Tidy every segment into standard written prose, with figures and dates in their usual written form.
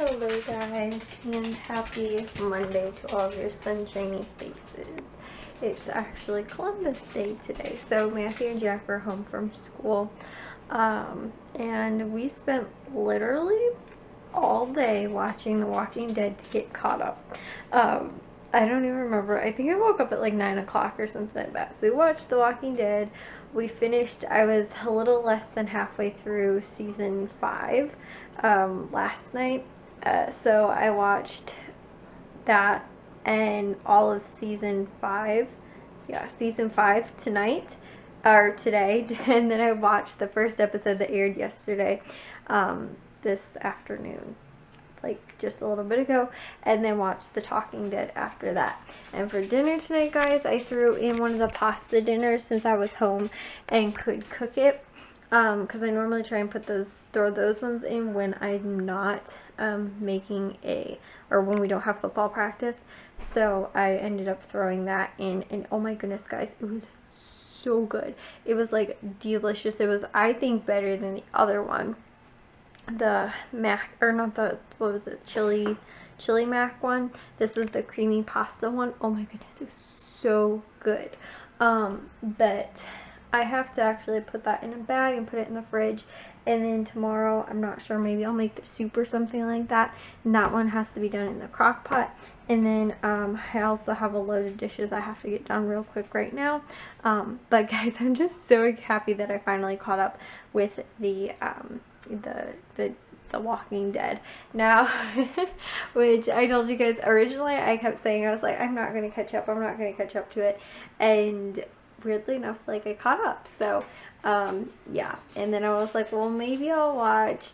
Hello guys, and happy Monday to all of your sunshiny faces. It's actually Columbus Day today, so Matthew and Jack are home from school, and we spent literally all day watching The Walking Dead to get caught up. I don't even remember, I think I woke up at like 9 o'clock or something like that, so we watched The Walking Dead. We finished, I was a little less than halfway through season 5 last night. So I watched that and all of season 5. Yeah, season 5 tonight, or today. And then I watched the first episode that aired yesterday, this afternoon. Like just a little bit ago, and then watched The Talking Dead after that. And for dinner tonight, guys, I threw in one of the pasta dinners since I was home and could cook it, because I normally try and throw those ones in when I'm not making or when we don't have football practice. So I ended up throwing that in, and oh my goodness, guys, it was so good. It was like delicious. It was, I think, better than the other one. The mac, or not the, what was it, chili mac one. This was the creamy pasta one. Oh my goodness, it was so good. But I have to actually put that in a bag and put it in the fridge, and then tomorrow, I'm not sure, maybe I'll make the soup or something like that, and that one has to be done in the crock pot. And then I also have a load of dishes I have to get done real quick right now. But guys, I'm just so happy that I finally caught up with the Walking Dead now. Which I told you guys originally, I kept saying, I was like, I'm not gonna catch up to it, and weirdly enough, like, I caught up. So yeah, and then I was like, well, maybe I'll watch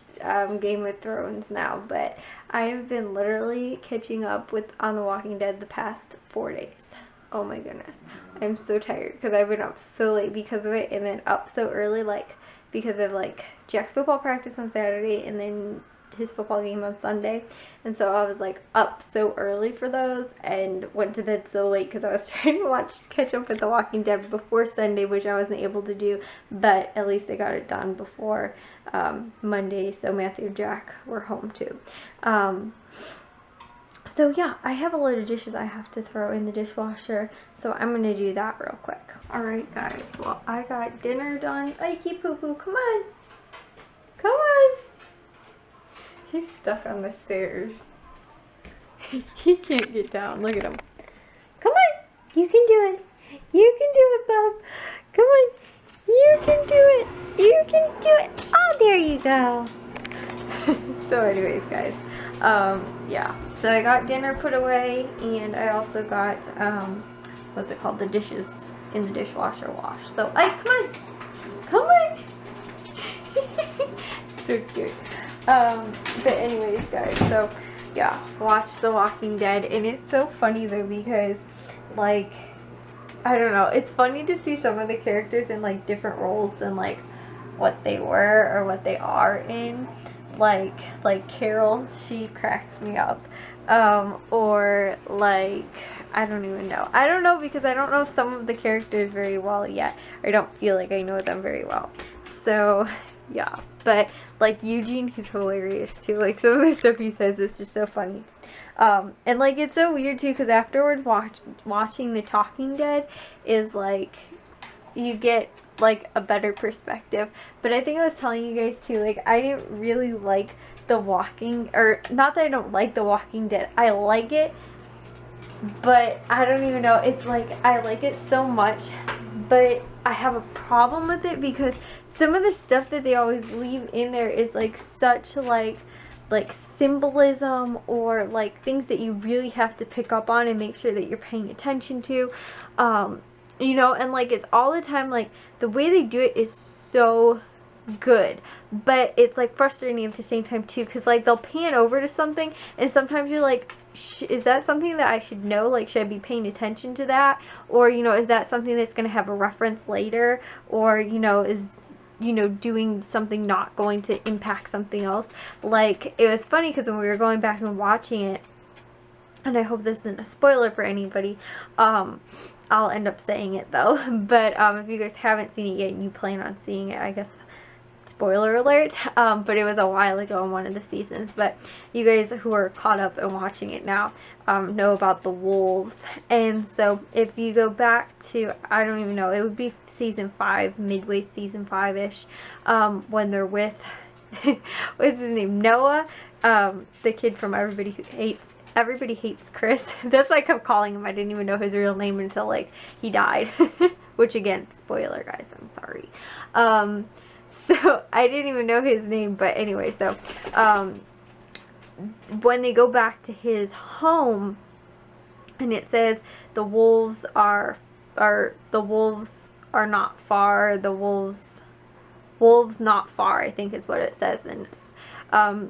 Game of Thrones now, but I have been literally catching up on The Walking Dead the past 4 days. Oh my goodness, I'm so tired because I've been up so late because of it, and then up so early, like, because of like Jack's football practice on Saturday and then his football game on Sunday. And so I was like up so early for those and went to bed so late because I was trying to catch up with The Walking Dead before Sunday, which I wasn't able to do, but at least I got it done before Monday, so Matthew and Jack were home too. So yeah, I have a load of dishes I have to throw in the dishwasher, so I'm going to do that real quick. Alright guys, well, I got dinner done. Ikey Poo Poo, come on! Come on! He's stuck on the stairs. He can't get down, look at him. Come on! You can do it! You can do it, bub! Come on! You can do it! You can do it! Oh, there you go! So anyways, guys, yeah, so I got dinner put away, and I also got what's it called, the dishes in the dishwasher washed. So come on so cute. But anyways, guys, so yeah, watch The Walking Dead, and it's so funny though, because like, I don't know, it's funny to see some of the characters in like different roles than like what they were or what they are in. Like Carol, she cracks me up. Or like, I don't even know. I don't know, because I don't know some of the characters very well yet. Or I don't feel like I know them very well. So yeah, but like Eugene, he's hilarious too. Like some of the stuff he says is just so funny. And like it's so weird too, because afterwards watching The Talking Dead is like, you get like a better perspective. But I think I was telling you guys too, like, I didn't really like or not that I don't like The Walking Dead, I like it, but I don't even know, it's like I like it so much, but I have a problem with it because some of the stuff that they always leave in there is like such like symbolism, or like things that you really have to pick up on and make sure that you're paying attention to, you know, and like it's all the time, like the way they do it is so good, but it's like frustrating at the same time too, because like they'll pan over to something and sometimes you're like, is that something that I should know? Like, should I be paying attention to that? Or, you know, is that something that's going to have a reference later? Or, you know, is, you know, doing something not going to impact something else? Like, it was funny because when we were going back and watching it, and I hope this isn't a spoiler for anybody, I'll end up saying it though, but if you guys haven't seen it yet and you plan on seeing it, I guess spoiler alert, but it was a while ago in one of the seasons. But you guys who are caught up and watching it now know about the wolves. And so if you go back to, I don't even know, it would be season 5, midway season 5-ish, when they're with, what's his name, Noah, the kid from Everybody Hates Chris. That's why I kept calling him. I didn't even know his real name until, like, he died. Which, again, spoiler, guys. I'm sorry. So, I didn't even know his name. But anyway, so, when they go back to his home, and it says the wolves are not far. The wolves not far, I think is what it says. And it's,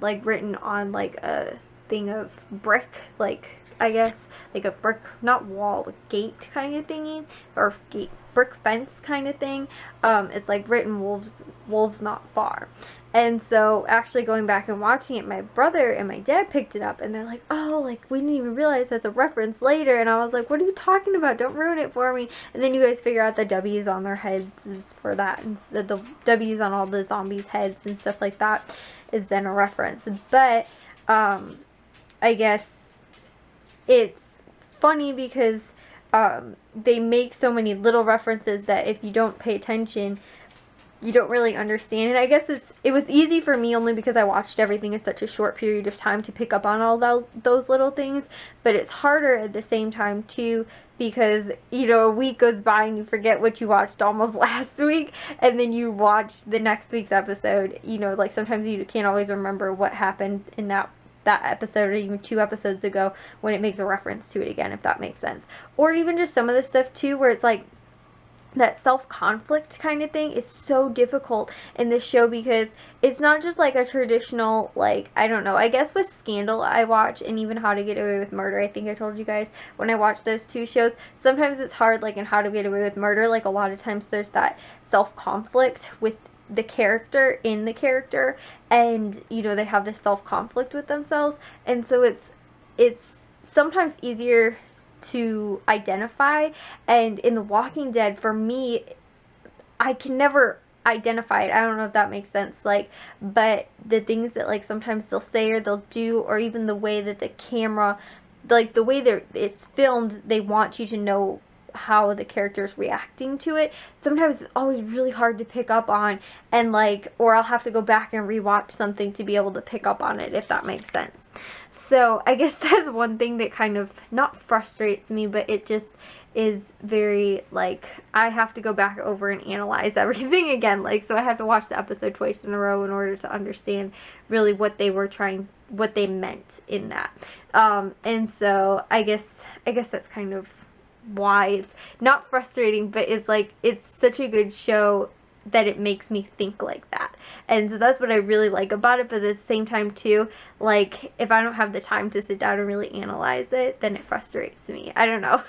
like, written on, like, a thing of brick, like, I guess, like a brick, not wall, a gate kind of thingy, or gate, brick fence kind of thing. It's like written, wolves not far. And so actually going back and watching it, my brother and my dad picked it up, and they're like, oh, like, we didn't even realize that's a reference later. And I was like, what are you talking about? Don't ruin it for me. And then you guys figure out the W's on their heads is for that, and the W's on all the zombies' heads and stuff like that is then a reference. But I guess it's funny because they make so many little references that if you don't pay attention, you don't really understand it. I guess it was easy for me only because I watched everything in such a short period of time to pick up on all those little things, but it's harder at the same time too, because, you know, a week goes by and you forget what you watched almost last week, and then you watch the next week's episode. You know, like, sometimes you can't always remember what happened in that episode or even 2 episodes ago when it makes a reference to it again, if that makes sense. Or even just some of the stuff too where it's like that self-conflict kind of thing is so difficult in this show, because it's not just like a traditional, like, I don't know, I guess with Scandal I watch, and even How to Get Away with Murder, I think I told you guys, when I watch those 2 shows, sometimes it's hard, like in How to Get Away with Murder, like a lot of times there's that self-conflict with the character in the character, and, you know, they have this self-conflict with themselves, and so it's sometimes easier to identify. And in The Walking Dead, for me, I can never identify it. I don't know if that makes sense, like, but the things that, like, sometimes they'll say or they'll do, or even the way that the camera, like, the way it's filmed, they want you to know how the character's reacting to it. Sometimes it's always really hard to pick up on, and, like, or I'll have to go back and rewatch something to be able to pick up on it, if that makes sense. So I guess that's one thing that kind of, not frustrates me, but it just is very, like, I have to go back over and analyze everything again, like, so I have to watch the episode twice in a row in order to understand really what they meant in that. And so I guess that's kind of why it's not frustrating, but it's like, it's such a good show that it makes me think like that. And so that's what I really like about it. But at the same time too, like, if I don't have the time to sit down and really analyze it, then it frustrates me. I don't know.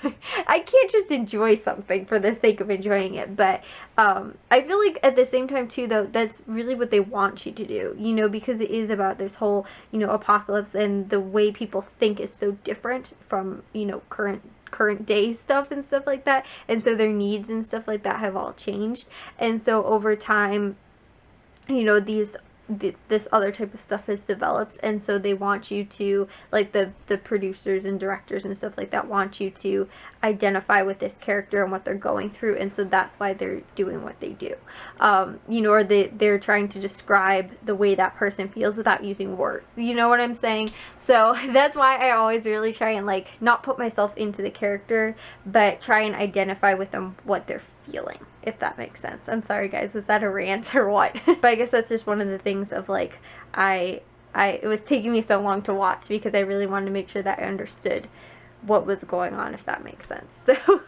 I can't just enjoy something for the sake of enjoying it. But I feel like at the same time too, though, that's really what they want you to do, you know, because it is about this whole, you know, apocalypse, and the way people think is so different from, you know, current day stuff and stuff like that, and so their needs and stuff like that have all changed. And so over time, you know, this other type of stuff has developed, and so they want you to, like, the producers and directors and stuff like that want you to identify with this character and what they're going through, and so that's why they're doing what they do. You know, or they're trying to describe the way that person feels without using words, you know what I'm saying? So that's why I always really try and, like, not put myself into the character, but try and identify with them what they're feeling, if that makes sense. I'm sorry guys, was that a rant or what? But I guess that's just one of the things of, like, it was taking me so long to watch because I really wanted to make sure that I understood what was going on, if that makes sense. So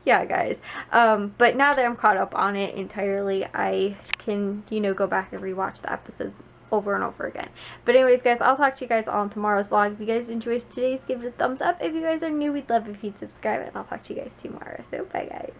yeah guys, but now that I'm caught up on it entirely, I can, you know, go back and rewatch the episodes over and over again. But anyways guys, I'll talk to you guys all in tomorrow's vlog. If you guys enjoyed today's, give it a thumbs up. If you guys are new, we'd love if you'd subscribe, and I'll talk to you guys tomorrow. So bye guys.